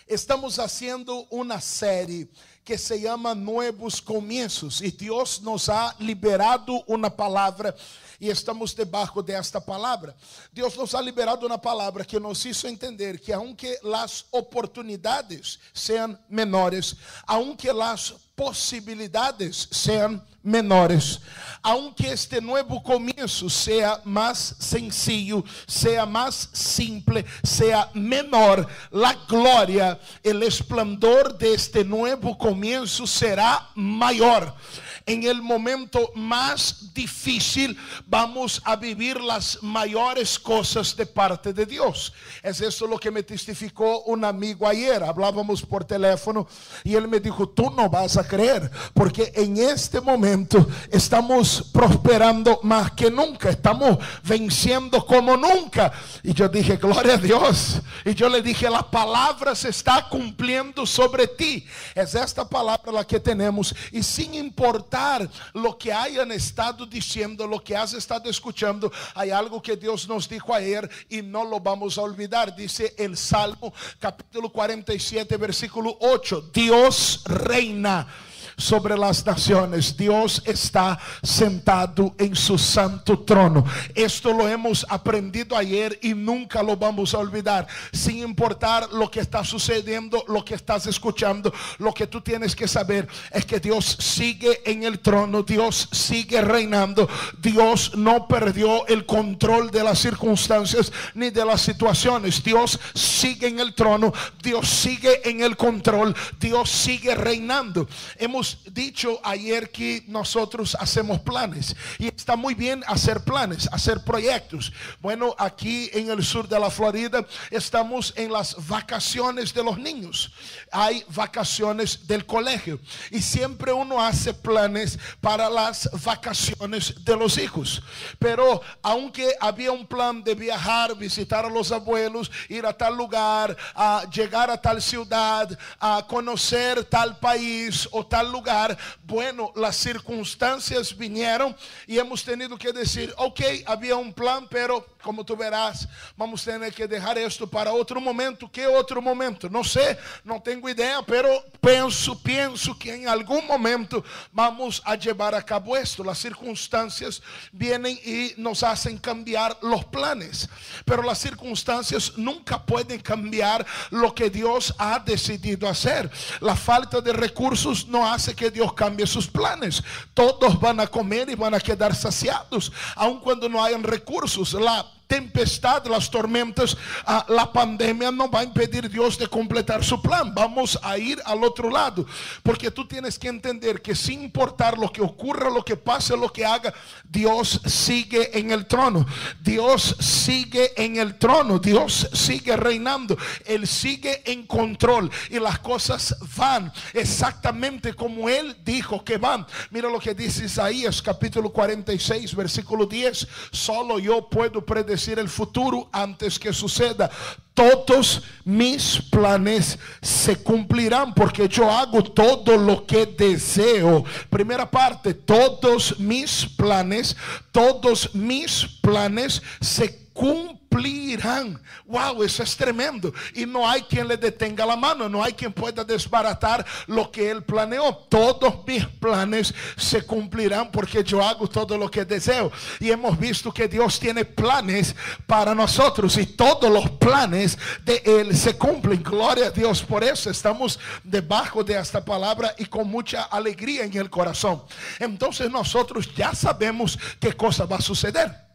Estamos haciendo una serie que se llama Nuevos Comienzos y Dios nos ha liberado una palabra y estamos debajo de esta palabra. Dios nos ha liberado una palabra que nos hizo entender que aunque las oportunidades sean menores, aunque las posibilidades sean menores, aunque este nuevo comienzo sea más sencillo, sea más simple, sea menor, la gloria, el esplendor de este nuevo comienzo será mayor. En el momento más difícil vamos a vivir las mayores cosas de parte de Dios. Es eso lo que me testificó un amigo ayer. Hablábamos por teléfono y él me dijo: tú no vas a creer, porque en este momento estamos prosperando más que nunca, estamos venciendo como nunca. Y yo dije: gloria a Dios. Y yo le dije: la palabra se está cumpliendo sobre ti. Es esta palabra la que tenemos, y sin importar lo que hayan estado diciendo, lo que has estado escuchando, hay algo que Dios nos dijo ayer y no lo vamos a olvidar. Dice el Salmo capítulo 47 versículo 8: Dios reina sobre las naciones, Dios está sentado en su santo trono. Esto lo hemos aprendido ayer y nunca lo vamos a olvidar. Sin importar lo que está sucediendo, lo que estás escuchando, lo que tú tienes que saber es que Dios sigue en el trono, Dios sigue reinando. Dios no perdió el control de las circunstancias ni de las situaciones. Dios sigue en el trono, Dios sigue en el control, Dios sigue reinando. Hemos dicho ayer que nosotros hacemos planes y está muy bien hacer planes, hacer proyectos. Bueno, aquí en el sur de la Florida estamos en las vacaciones de los niños. Hay vacaciones del colegio y siempre uno hace planes para las vacaciones de los hijos. Pero aunque había un plan de viajar, visitar a los abuelos, ir a tal lugar, a llegar a tal ciudad, a conocer tal país o tal lugar, bueno, las circunstancias vinieron y hemos tenido que decir: ok, había un plan, pero como tú verás, vamos a tener que dejar esto para otro momento. ¿Qué otro momento? No sé, no tengo idea, pero pienso que en algún momento vamos a llevar a cabo esto. Las circunstancias vienen y nos hacen cambiar los planes, pero las circunstancias nunca pueden cambiar lo que Dios ha decidido hacer. La falta de recursos no hace que Dios cambie sus planes. Todos van a comer y van a quedar saciados, aun cuando no hayan recursos. La tempestad, las tormentas, la pandemia no va a impedir a Dios de completar su plan. Vamos a ir al otro lado, porque tú tienes que entender que sin importar lo que ocurra, lo que pase, lo que haga, Dios sigue en el trono. Dios sigue en el trono. Dios sigue reinando. Él sigue en control y las cosas van exactamente como Él dijo que van. Mira lo que dice Isaías capítulo 46 versículo 10: solo yo puedo predecir el futuro antes que suceda. Todos mis planes se cumplirán porque yo hago todo lo que deseo. Primera parte: todos mis planes se cumplirán. Wow, eso es tremendo. Y no hay quien le detenga la mano, no hay quien pueda desbaratar lo que Él planeó. Todos mis planes se cumplirán porque yo hago todo lo que deseo. Y hemos visto que Dios tiene planes para nosotros y todos los planes de Él se cumplen. Gloria a Dios. Por eso estamos debajo de esta palabra y con mucha alegría en el corazón. Entonces nosotros ya sabemos qué cosa va a suceder.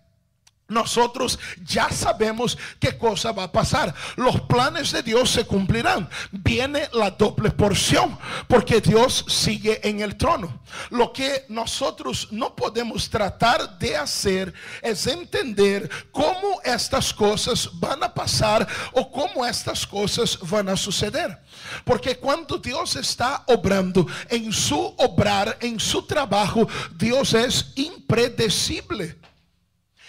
Nosotros ya sabemos qué cosa va a pasar. Los planes de Dios se cumplirán. Viene la doble porción porque Dios sigue en el trono. Lo que nosotros no podemos tratar de hacer es entender cómo estas cosas van a pasar o cómo estas cosas van a suceder. Porque cuando Dios está obrando en su obrar, en su trabajo, Dios es impredecible.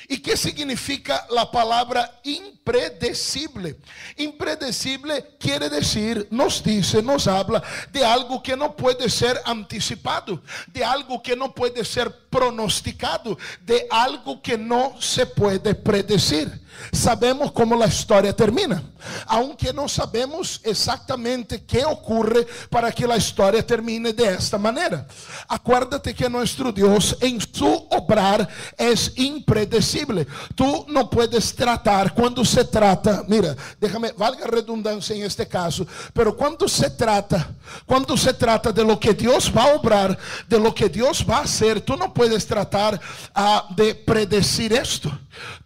¿Y qué significa la palabra impredecible? impredecible. Impredecible quiere decir, nos dice, nos habla de algo que no puede ser anticipado, de algo que no puede ser pronosticado, de algo que no se puede predecir. Sabemos cómo la historia termina, aunque no sabemos exactamente qué ocurre para que la historia termine de esta manera. Acuérdate que nuestro Dios en su obrar es impredecible. Tú no puedes tratar, cuando se trata, mira, déjame, valga redundancia en este caso, pero cuando se trata de lo que Dios va a obrar, de lo que Dios va a hacer, tú no puedes tratar de predecir esto.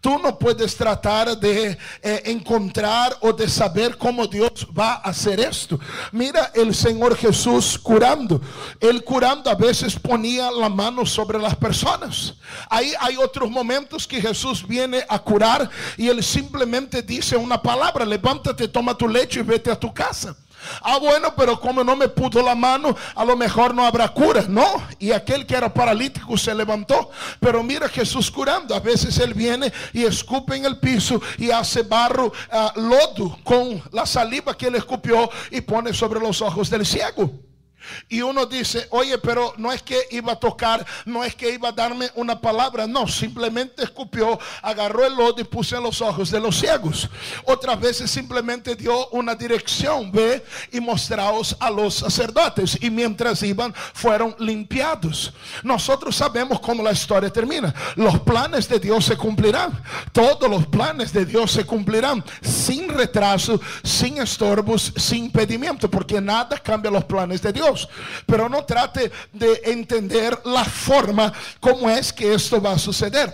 Tú no puedes tratar de encontrar o de saber cómo Dios va a hacer esto. Mira el Señor Jesús curando. Él curando a veces ponía la mano sobre las personas. Ahí hay otros momentos que Jesús viene a curar y Él simplemente dice una palabra: levántate, toma tu lecho y vete a tu casa. Bueno, pero como no me puso la mano, a lo mejor no habrá cura. No, y aquel que era paralítico se levantó. Pero mira Jesús curando. A veces Él viene y escupe en el piso y hace barro, lodo con la saliva que Él escupió y pone sobre los ojos del ciego. Y uno dice: oye, pero no es que iba a tocar, no es que iba a darme una palabra. No, simplemente escupió, agarró el lodo y puso en los ojos de los ciegos. Otras veces simplemente dio una dirección: ve y mostraos a los sacerdotes. Y mientras iban, fueron limpiados. Nosotros sabemos cómo la historia termina. Los planes de Dios se cumplirán. Todos los planes de Dios se cumplirán, sin retraso, sin estorbos, sin impedimento, porque nada cambia los planes de Dios. Pero no trate de entender la forma como es que esto va a suceder,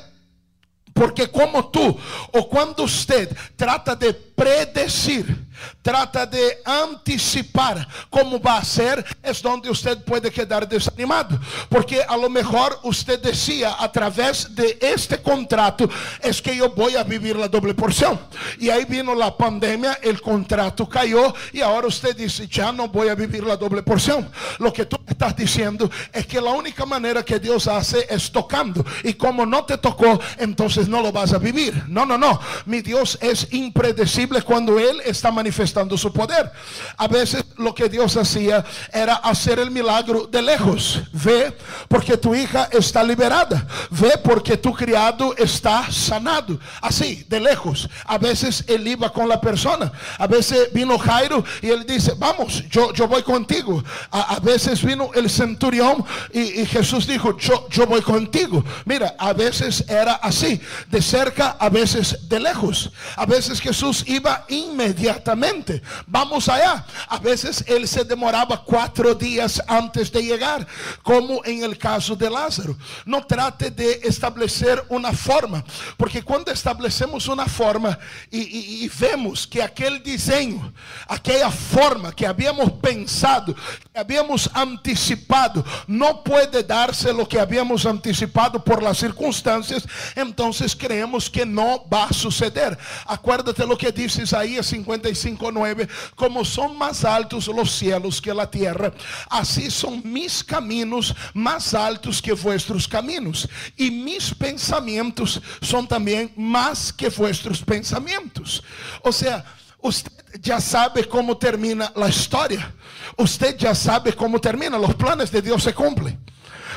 porque como tú o cuando usted trata de predecir, trata de anticipar cómo va a ser, es donde usted puede quedar desanimado. Porque a lo mejor usted decía: a través de este contrato es que yo voy a vivir la doble porción. Y ahí vino la pandemia, el contrato cayó y ahora usted dice: ya no voy a vivir la doble porción. Lo que tú estás diciendo es que la única manera que Dios hace es tocando, y como no te tocó, entonces no lo vas a vivir. No, no, no. Mi Dios es impredecible cuando Él está manifestando su poder. A veces lo que Dios hacía era hacer el milagro de lejos. Ve porque tu hija está liberada. Ve porque tu criado está sanado. Así, de lejos. A veces Él iba con la persona. A veces vino Jairo y Él dice: vamos, yo voy contigo. A veces vino el centurión y Jesús dijo: yo voy contigo. Mira, a veces era así, de cerca, a veces de lejos. A veces Jesús iba inmediatamente: vamos allá. A veces Él se demoraba 4 días antes de llegar, como en el caso de Lázaro. No trate de establecer una forma, porque cuando establecemos una forma y vemos que aquel diseño, aquella forma que habíamos pensado, que habíamos anticipado, no puede darse lo que habíamos anticipado por las circunstancias, entonces creemos que no va a suceder. Acuérdate lo que dice Isaías 55:9: como son más altos los cielos que la tierra, así son mis caminos más altos que vuestros caminos, y mis pensamientos son también más que vuestros pensamientos. O sea, usted ya sabe cómo termina la historia. Usted ya sabe cómo termina. Los planes de Dios se cumplen.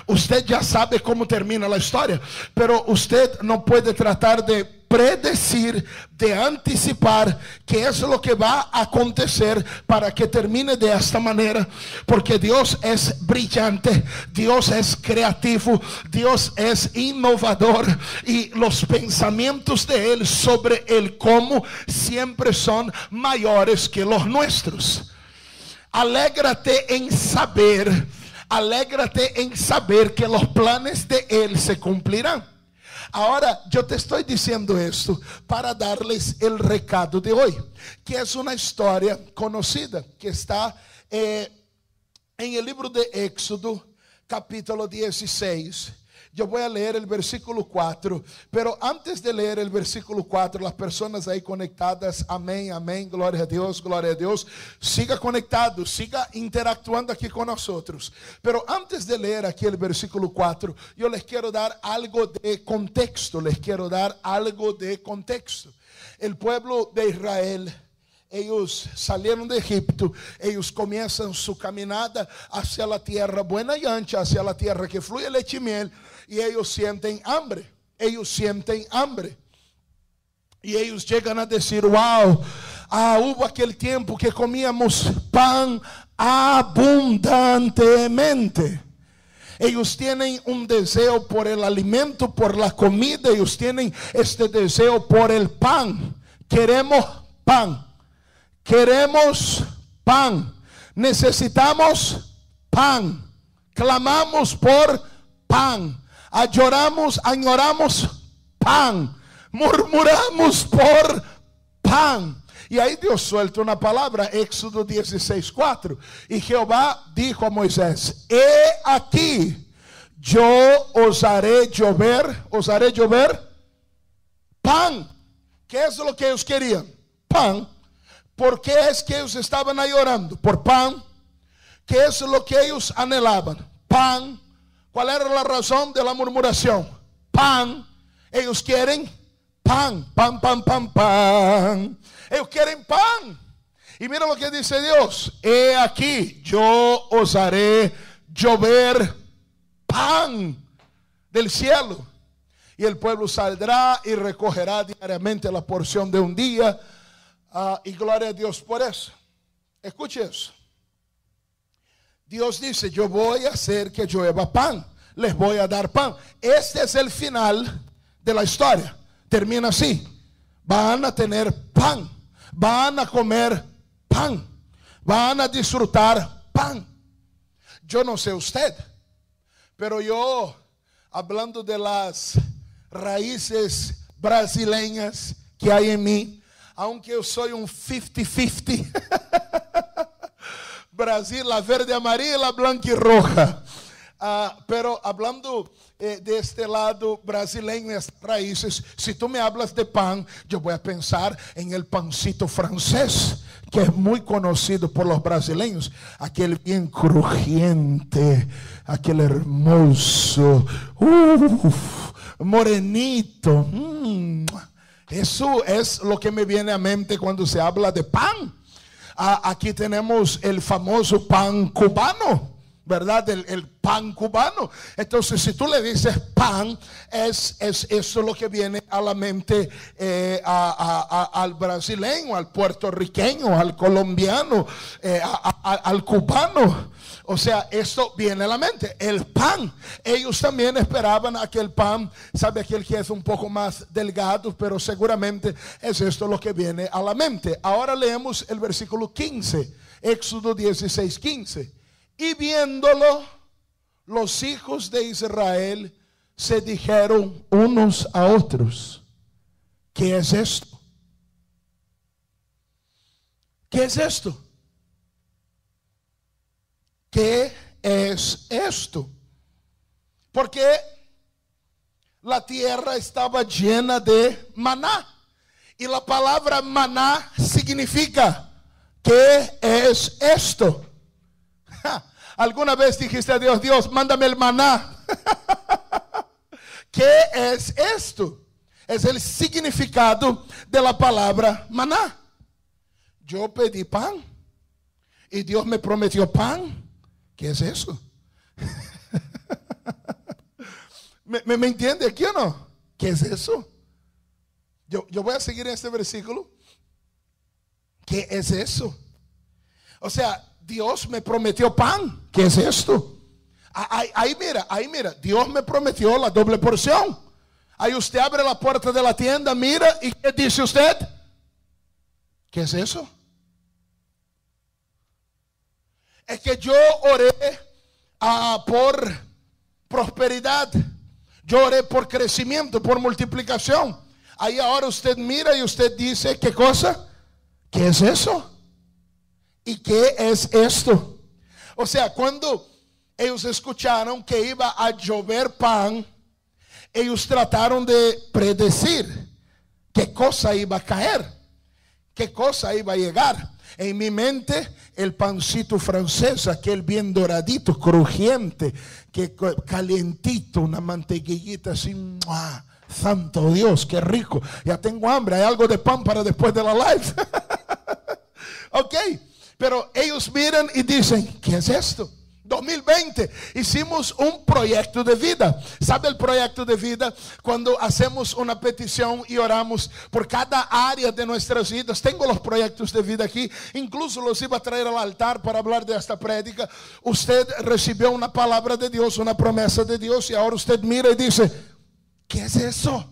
Usted ya sabe cómo termina la historia, pero usted no puede tratar de predecir, de anticipar qué es lo que va a acontecer para que termine de esta manera, porque Dios es brillante, Dios es creativo, Dios es innovador, y los pensamientos de Él sobre el cómo siempre son mayores que los nuestros. Alégrate en saber que los planes de Él se cumplirán. Ahora, yo te estoy diciendo esto para darles el recado de hoy, que es una historia conocida, que está en el libro de Éxodo, capítulo 16. Yo voy a leer el versículo 4, pero antes de leer el versículo 4, las personas ahí conectadas, amén, amén, gloria a Dios, siga conectado, siga interactuando aquí con nosotros. Pero antes de leer aquí el versículo 4, yo les quiero dar algo de contexto, El pueblo de Israel, ellos salieron de Egipto, ellos comienzan su caminada hacia la tierra buena y ancha, hacia la tierra que fluye leche y miel, y ellos sienten hambre, y ellos llegan a decir, wow, hubo aquel tiempo que comíamos pan abundantemente. Ellos tienen un deseo por el alimento, por la comida, ellos tienen este deseo por el pan. Queremos pan, necesitamos pan, clamamos por pan, añoramos pan, murmuramos por pan. Y ahí Dios suelta una palabra, Éxodo 16:4, y Jehová dijo a Moisés, he aquí, yo os haré llover pan. ¿Qué es lo que ellos querían? Pan. ¿Por qué es que ellos estaban ahí orando? Por pan. ¿Qué es lo que ellos anhelaban? Pan. ¿Cuál era la razón de la murmuración? Pan. Ellos quieren pan. Ellos quieren pan. Y mira lo que dice Dios. He aquí, yo os haré llover pan del cielo. Y el pueblo saldrá y recogerá diariamente la porción de un día. Y gloria a Dios por eso. Escuche eso. Dios dice, yo voy a hacer que llueva pan. Les voy a dar pan. Este es el final de la historia. Termina así. Van a tener pan. Van a comer pan. Van a disfrutar pan. Yo no sé usted, pero yo, hablando de las raíces brasileñas que hay en mí, aunque yo soy un 50-50, Brasil, la verde, amarilla, la blanca y roja. Pero hablando de este lado brasileño, estas raíces, si tú me hablas de pan, yo voy a pensar en el pancito francés, que es muy conocido por los brasileños, aquel bien crujiente, aquel hermoso, morenito. Eso es lo que me viene a mente cuando se habla de pan. Aquí tenemos el famoso pan cubano, ¿verdad? El pan cubano. Entonces, si tú le dices pan, es eso lo que viene a la mente al brasileño, al puertorriqueño, al colombiano, al cubano. O sea, esto viene a la mente, el pan. Ellos también esperaban aquel pan, sabe, aquel que es un poco más delgado, pero seguramente es esto lo que viene a la mente. Ahora leemos el versículo 15, Éxodo 16:15. Y viéndolo, los hijos de Israel se dijeron unos a otros, ¿qué es esto? ¿Qué es esto? ¿Qué es esto? Porque la tierra estaba llena de maná. Y la palabra maná significa, ¿qué es esto? ¿Alguna vez dijiste a Dios, Dios, mándame el maná? ¿Qué es esto? Es el significado de la palabra maná. Yo pedí pan y Dios me prometió pan. ¿Qué es eso? ¿Me entiende aquí o no? ¿Qué es eso? Yo voy a seguir en este versículo. ¿Qué es eso? O sea, Dios me prometió pan. ¿Qué es esto? Ahí mira, Dios me prometió la doble porción. Ahí usted abre la puerta de la tienda, mira, ¿y qué dice usted? ¿Qué es eso? Es que yo oré por prosperidad. Yo oré por crecimiento, por multiplicación. Ahí ahora usted mira y usted dice, ¿qué cosa? ¿Qué es eso? ¿Y qué es esto? O sea, cuando ellos escucharon que iba a llover pan, ellos trataron de predecir qué cosa iba a caer, qué cosa iba a llegar. En mi mente, el pancito francés, aquel bien doradito, crujiente, que calientito, una mantequillita así, ¡mua! Santo Dios, qué rico. Ya tengo hambre, hay algo de pan para después de la live. Ok, pero ellos miran y dicen, ¿qué es esto? 2020, hicimos un proyecto de vida. ¿Sabe el proyecto de vida? Cuando hacemos una petición y oramos por cada área de nuestras vidas. Tengo los proyectos de vida aquí. Incluso los iba a traer al altar para hablar de esta prédica. Usted recibió una palabra de Dios, una promesa de Dios, y ahora usted mira y dice, ¿qué es eso?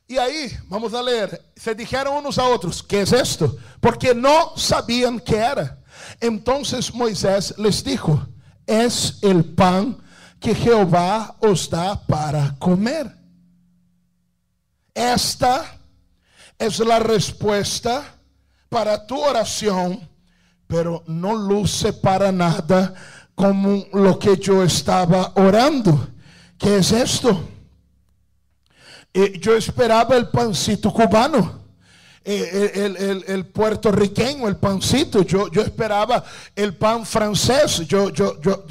Y ahí, vamos a leer, se dijeron unos a otros, ¿qué es esto? Porque no sabían qué era. Entonces Moisés les dijo, es el pan que Jehová os da para comer. Esta es la respuesta para tu oración, pero no luce para nada como lo que yo estaba orando. ¿Qué es esto? Yo esperaba el pancito cubano, el puertorriqueño, el pancito. Yo esperaba el pan francés. Yo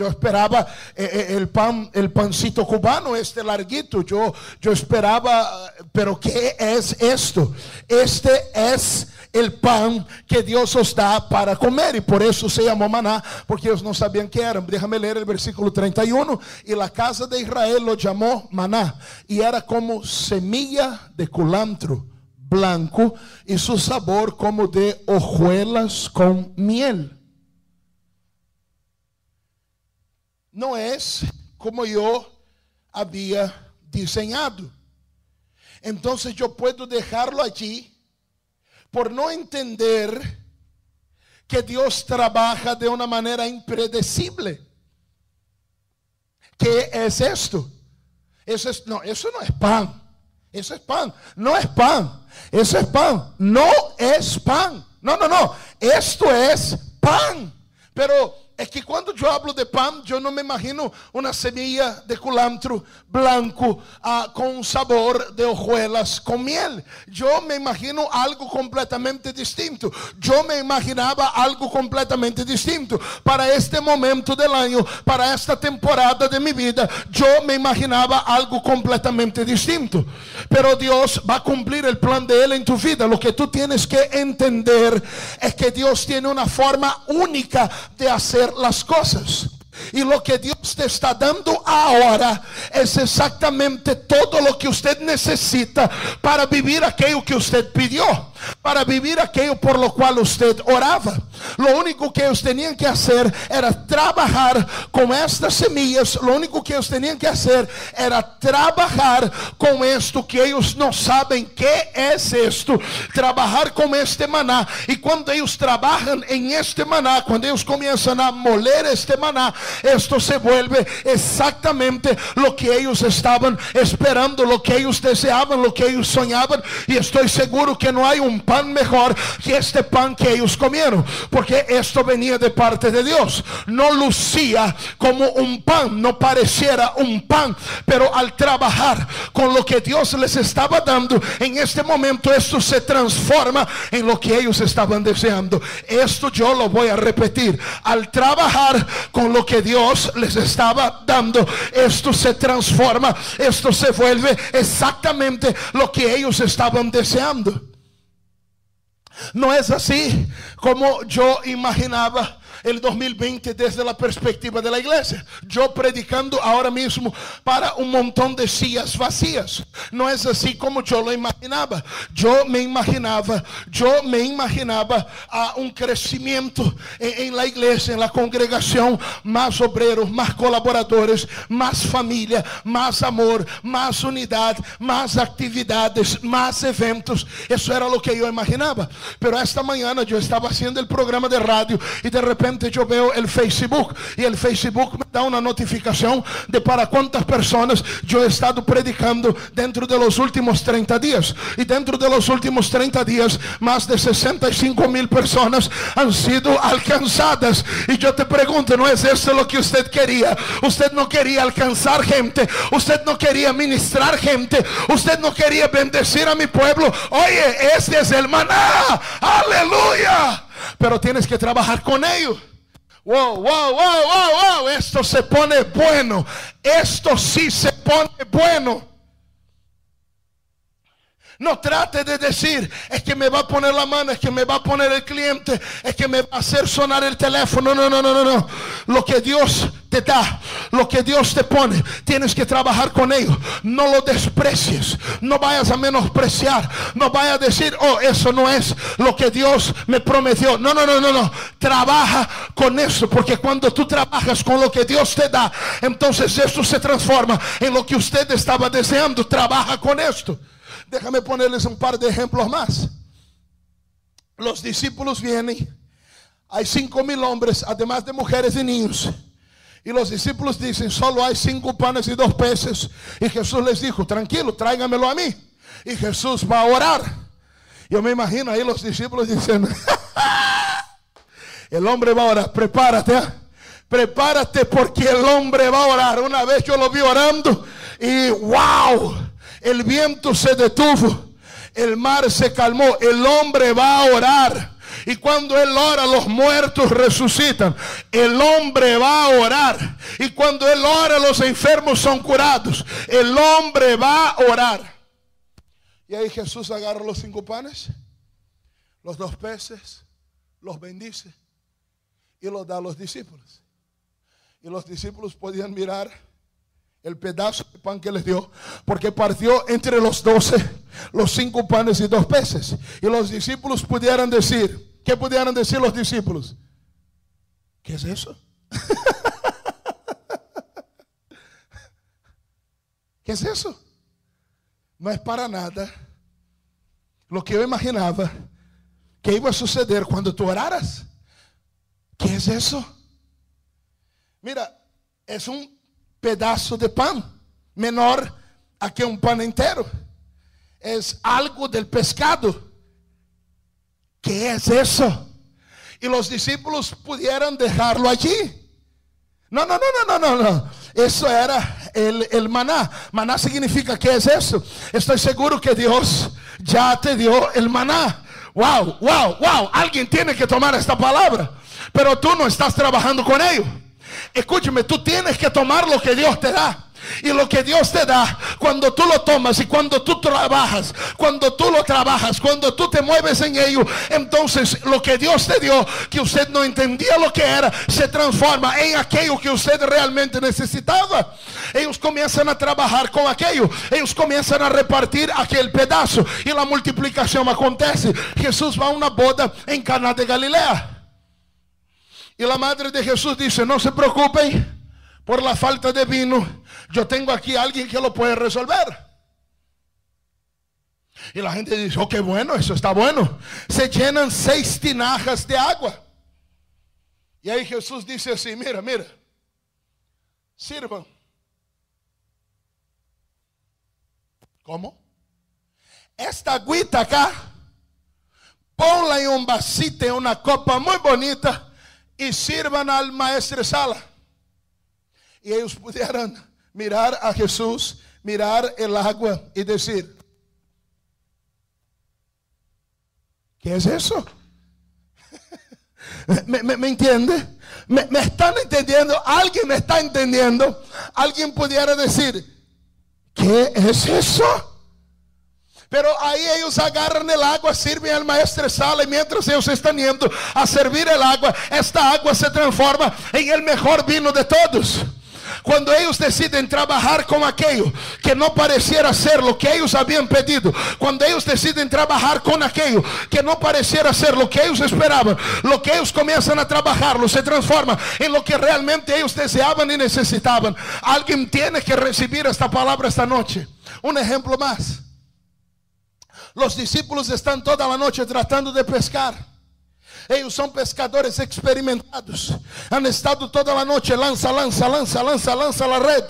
esperaba el pancito cubano, este larguito. Yo esperaba, pero ¿qué es esto? Este es el pan que Dios os da para comer, y por eso se llamó maná, porque ellos no sabían qué era. Déjame leer el versículo 31. Y la casa de Israel lo llamó maná, y era como semilla de culantro blanco, y su sabor como de hojuelas con miel. No es como yo había diseñado. Entonces yo puedo dejarlo allí por no entender que Dios trabaja de una manera impredecible. ¿Qué es esto? Eso no es pan. Eso es pan. No es pan. Eso es pan. No es pan. No. Esto es pan. Pero es que cuando yo hablo de pan, yo no me imagino una semilla de culantro blanco con un sabor de hojuelas con miel. Yo me imagino algo completamente distinto. Yo me imaginaba algo completamente distinto. Para este momento del año, para esta temporada de mi vida, yo me imaginaba algo completamente distinto. Pero Dios va a cumplir el plan de Él en tu vida. Lo que tú tienes que entender es que Dios tiene una forma única de hacer las cosas, y lo que Dios te está dando ahora es exactamente todo lo que usted necesita para vivir aquello que usted pidió, para vivir aquello por lo cual usted oraba. Lo único que ellos tenían que hacer era trabajar con estas semillas. Lo único que ellos tenían que hacer era trabajar con esto que ellos no saben qué es esto. Trabajar con este maná. Y cuando ellos trabajan en este maná, cuando ellos comienzan a moler este maná, esto se vuelve exactamente lo que ellos estaban esperando, lo que ellos deseaban, lo que ellos soñaban. Y estoy seguro que no hay un pan mejor que este pan que ellos comieron, porque esto venía de parte de Dios. No lucía como un pan, no pareciera un pan, pero al trabajar con lo que Dios les estaba dando en este momento, esto se transforma en lo que ellos estaban deseando. Esto yo lo voy a repetir: al trabajar con lo que Dios les estaba dando, esto se transforma, esto se vuelve exactamente lo que ellos estaban deseando. No es así como yo imaginaba el 2020 desde la perspectiva de la iglesia. Yo predicando ahora mismo para un montón de sillas vacías. No es así como yo lo imaginaba. Yo me imaginaba a un crecimiento en la iglesia, en la congregación, más obreros, más colaboradores, más familia, más amor, más unidad, más actividades, más eventos. Eso era lo que yo imaginaba. Pero esta mañana yo estaba haciendo el programa de radio y de repente yo veo el Facebook, y el Facebook me da una notificación de para cuántas personas yo he estado predicando dentro de los últimos 30 días. Y dentro de los últimos 30 días, más de 65,000 personas han sido alcanzadas. Y yo te pregunto, ¿no es eso lo que usted quería? Usted no quería alcanzar gente, usted no quería ministrar gente, usted no quería bendecir a mi pueblo. Oye, este es el maná, aleluya. Pero tienes que trabajar con ellos. Wow, wow, wow, wow, wow. Esto se pone bueno. Esto sí se pone bueno. No trate de decir, es que me va a poner la mano, es que me va a poner el cliente, es que me va a hacer sonar el teléfono. No, no, no, no, no. Lo que Dios te da, lo que Dios te pone, tienes que trabajar con ello. No lo desprecies, no vayas a menospreciar, no vayas a decir, oh, eso no es lo que Dios me prometió. No, no, no, no, no. Trabaja con eso, porque cuando tú trabajas con lo que Dios te da, entonces esto se transforma en lo que usted estaba deseando. Trabaja con esto. Déjame ponerles un par de ejemplos más. Los discípulos vienen. Hay 5,000 hombres, además de mujeres y niños. Y los discípulos dicen, solo hay 5 panes y 2 peces. Y Jesús les dijo, tranquilo, tráigamelo a mí. Y Jesús va a orar. Yo me imagino ahí los discípulos diciendo, el hombre va a orar, prepárate. Prepárate porque el hombre va a orar. Una vez yo lo vi orando y wow. El viento se detuvo, el mar se calmó, el hombre va a orar. Y cuando él ora, los muertos resucitan. El hombre va a orar. Y cuando él ora, los enfermos son curados. El hombre va a orar. Y ahí Jesús agarra los 5 panes, los 2 peces, los bendice y los da a los discípulos. Y los discípulos podían mirar el pedazo de pan que les dio, porque partió entre los 12 los 5 panes y 2 peces. Y los discípulos pudieran decir, ¿qué pudieran decir los discípulos? ¿Qué es eso? ¿Qué es eso? No es para nada lo que yo imaginaba que iba a suceder cuando tú oraras. ¿Qué es eso? Mira, es un pedazo de pan, menor a que un pan entero. Es algo del pescado. ¿Qué es eso? Y los discípulos pudieran dejarlo allí. No, no, no, no, no, no, no. Eso era el maná. Maná significa, ¿qué es eso? Estoy seguro que Dios ya te dio el maná. Wow, wow, wow. Alguien tiene que tomar esta palabra, pero tú no estás trabajando con ello. Escúchame, tú tienes que tomar lo que Dios te da. Y lo que Dios te da, cuando tú lo tomas y cuando tú trabajas, cuando tú lo trabajas, cuando tú te mueves en ello, entonces lo que Dios te dio, que usted no entendía lo que era, se transforma en aquello que usted realmente necesitaba. Ellos comienzan a trabajar con aquello, ellos comienzan a repartir aquel pedazo y la multiplicación acontece. Jesús va a una boda en Caná de Galilea. Y la madre de Jesús dice, no se preocupen por la falta de vino, yo tengo aquí a alguien que lo puede resolver. Y la gente dice, oh, qué bueno, eso está bueno. Se llenan 6 tinajas de agua. Y ahí Jesús dice así, mira, mira, sirvan. ¿Cómo? Esta agüita acá, ponla en un vasito, en una copa muy bonita, y sirvan al maestresala. Y ellos pudieran mirar a Jesús, mirar el agua y decir, ¿qué es eso? ¿Me entiende? ¿Me están entendiendo? ¿Alguien me está entendiendo? Alguien pudiera decir, ¿qué es eso? Pero ahí ellos agarran el agua, sirven al maestresala, y mientras ellos están yendo a servir el agua, esta agua se transforma en el mejor vino de todos. Cuando ellos deciden trabajar con aquello que no pareciera ser lo que ellos habían pedido, cuando ellos deciden trabajar con aquello que no pareciera ser lo que ellos esperaban, lo que ellos comienzan a trabajarlo se transforma en lo que realmente ellos deseaban y necesitaban. Alguien tiene que recibir esta palabra esta noche. Un ejemplo más. Los discípulos están toda la noche tratando de pescar. Ellos son pescadores experimentados. Han estado toda la noche, lanza la red.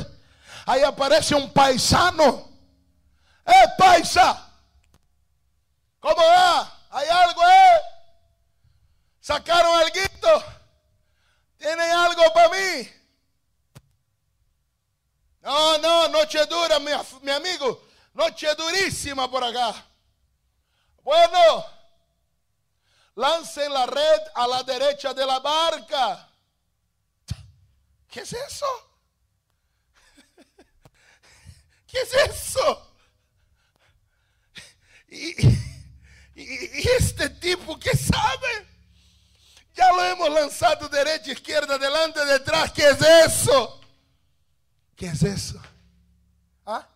Ahí aparece un paisano. Paisa! ¿Cómo va? ¿Hay algo, ¿Sacaron alguito? ¿Tienen algo para mí? No, noche dura, mi amigo. Noche durísima por acá. Bueno, lancen la red a la derecha de la barca. ¿Qué es eso? ¿Qué es eso? Y este tipo, ¿qué sabe? Ya lo hemos lanzado derecha, izquierda, adelante, detrás. ¿Qué es eso? ¿Qué es eso? ¿Ah?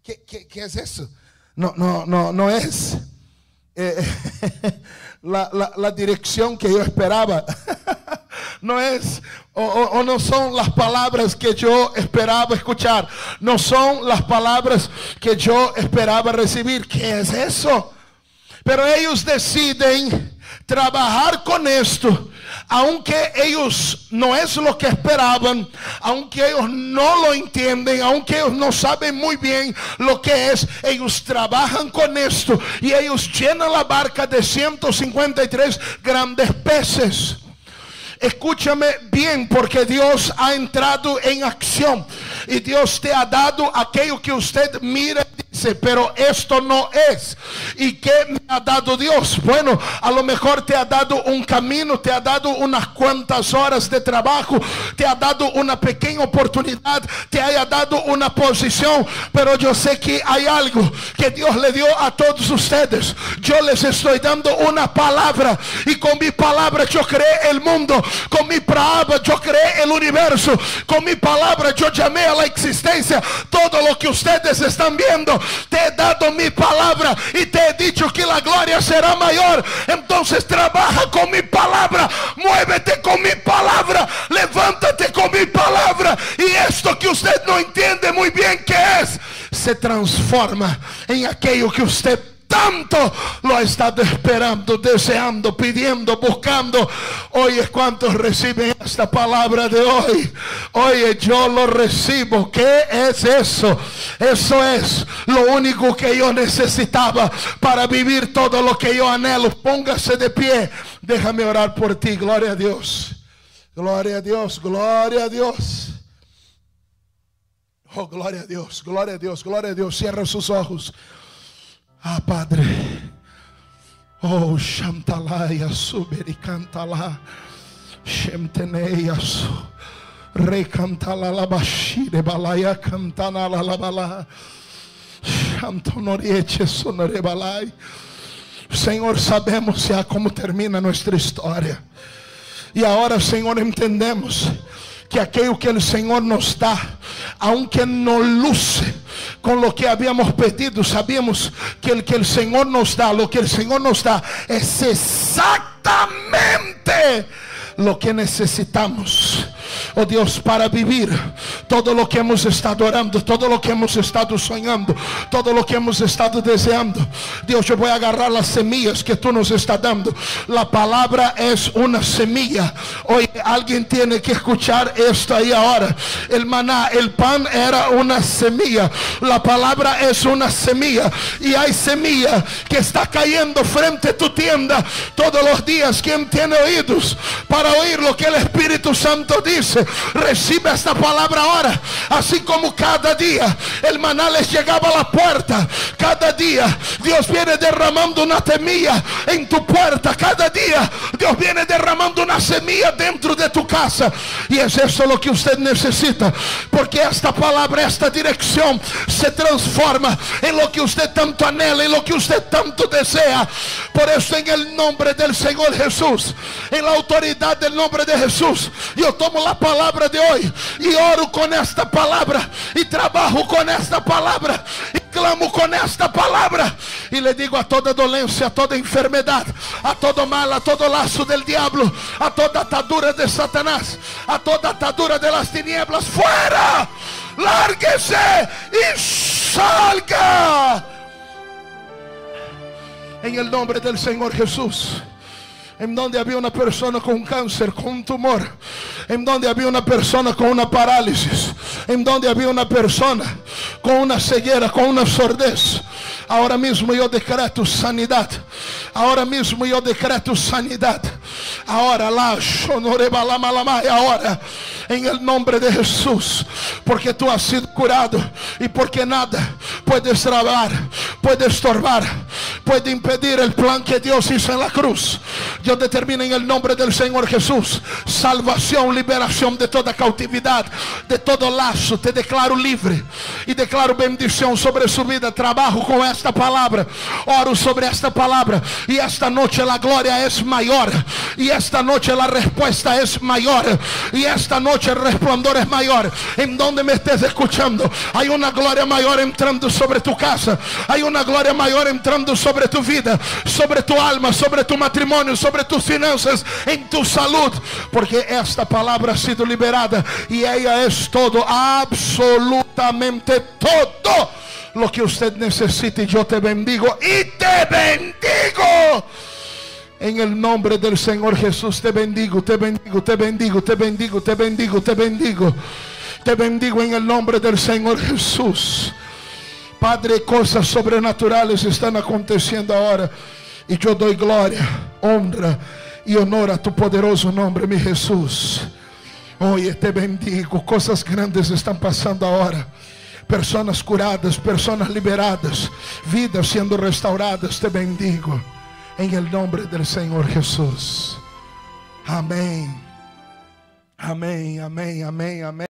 ¿Qué es eso? No es la dirección que yo esperaba. No es, o no son las palabras que yo esperaba escuchar. No son las palabras que yo esperaba recibir. ¿Qué es eso? Pero ellos deciden trabajar con esto, aunque ellos no es lo que esperaban, aunque ellos no lo entienden, aunque ellos no saben muy bien lo que es. Ellos trabajan con esto y ellos llenan la barca de 153 grandes peces. Escúchame bien, porque Dios ha entrado en acción y Dios te ha dado aquello que usted mira y dice, pero esto no es. ¿Y qué me ha dado Dios? Bueno, a lo mejor te ha dado un camino, te ha dado unas cuantas horas de trabajo, te ha dado una pequeña oportunidad, te haya dado una posición, pero yo sé que hay algo que Dios le dio a todos ustedes. Yo les estoy dando una palabra y con mi palabra yo creé el mundo. Con mi palabra yo creé el universo. Con mi palabra yo llamé a la existencia todo lo que ustedes están viendo. Te he dado mi palabra y te he dicho que la gloria será mayor. Entonces trabaja con mi palabra, muévete con mi palabra, levántate con mi palabra, y esto que usted no entiende muy bien qué es, se transforma en aquello que usted tanto lo ha estado esperando, deseando, pidiendo, buscando. Oye, ¿cuántos reciben esta palabra de hoy? Oye, yo lo recibo. ¿Qué es eso? Eso es lo único que yo necesitaba para vivir todo lo que yo anhelo. Póngase de pie. Déjame orar por ti. Gloria a Dios. Gloria a Dios. Gloria a Dios. Oh, gloria a Dios. Gloria a Dios. Gloria a Dios. Cierra sus ojos. Padre, oh, Shantalaya, Subericantala, Shemteneias, Recantala la Bashire, Balaya, Cantana la Bala, Shantonorieche, Sonorebalai. Señor, sabemos ya cómo termina nuestra historia. Y ahora, Señor, entendemos que aquello que el Señor nos da, aunque no luce con lo que habíamos pedido, sabíamos que el Señor nos da, lo que el Señor nos da es exactamente lo que necesitamos, oh Dios, para vivir todo lo que hemos estado orando, todo lo que hemos estado soñando, todo lo que hemos estado deseando. Dios, yo voy a agarrar las semillas que tú nos estás dando. La palabra es una semilla. Hoy alguien tiene que escuchar esto ahí ahora. El maná, el pan era una semilla. La palabra es una semilla, y hay semilla que está cayendo frente a tu tienda todos los días. ¿Quién tiene oídos para oír lo que el Espíritu Santo dice? Recibe esta palabra ahora. Así como cada día el maná les llegaba a la puerta, cada día Dios viene derramando una semilla en tu puerta. Cada día Dios viene derramando una semilla dentro de tu casa. Y es eso lo que usted necesita, porque esta palabra, esta dirección se transforma en lo que usted tanto anhela, en lo que usted tanto desea. Por eso, en el nombre del Señor Jesús, en la autoridad del nombre de Jesús, yo tomo la palabra de hoy y oro con esta palabra, y trabajo con esta palabra, y clamo con esta palabra, y le digo a toda dolencia, a toda enfermedad, a todo mal, a todo lazo del diablo, a toda atadura de Satanás, a toda atadura de las tinieblas, fuera, lárguese y salga. En el nombre del Señor Jesús. En donde había una persona con cáncer, con un tumor, en donde había una persona con una parálisis, en donde había una persona con una ceguera, con una sordez, ahora mismo yo decreto sanidad. Ahora mismo yo decreto sanidad. Ahora ahora en el nombre de Jesús, porque tú has sido curado y porque nada puede trabar, puede estorbar, puede impedir el plan que Dios hizo en la cruz. Yo determino en el nombre del Señor Jesús salvación, liberación de toda cautividad, de todo lazo. Te declaro libre y declaro bendición sobre su vida. Trabajo con esta palabra, oro sobre esta palabra, y esta noche la gloria es mayor, y esta noche la respuesta es mayor, y esta noche el resplandor es mayor. En donde me estés escuchando, hay una gloria mayor entrando sobre tu casa, hay una gloria mayor entrando sobre tu vida, sobre tu alma, sobre tu matrimonio, sobre tus finanzas, en tu salud, porque esta palabra ha sido liberada y ella es todo, absolutamente todo lo que usted necesite. Yo te bendigo y te bendigo en el nombre del Señor Jesús. Te bendigo, te bendigo, te bendigo, te bendigo, te bendigo, te bendigo, te bendigo en el nombre del Señor Jesús. Padre, cosas sobrenaturales están aconteciendo ahora, y yo doy gloria, honra y honor a tu poderoso nombre, mi Jesús. Oye, te bendigo. Cosas grandes están pasando ahora. Personas curadas, personas liberadas, vidas siendo restauradas. Te bendigo en el nombre del Señor Jesús. Amén. Amén, amén, amén, amén.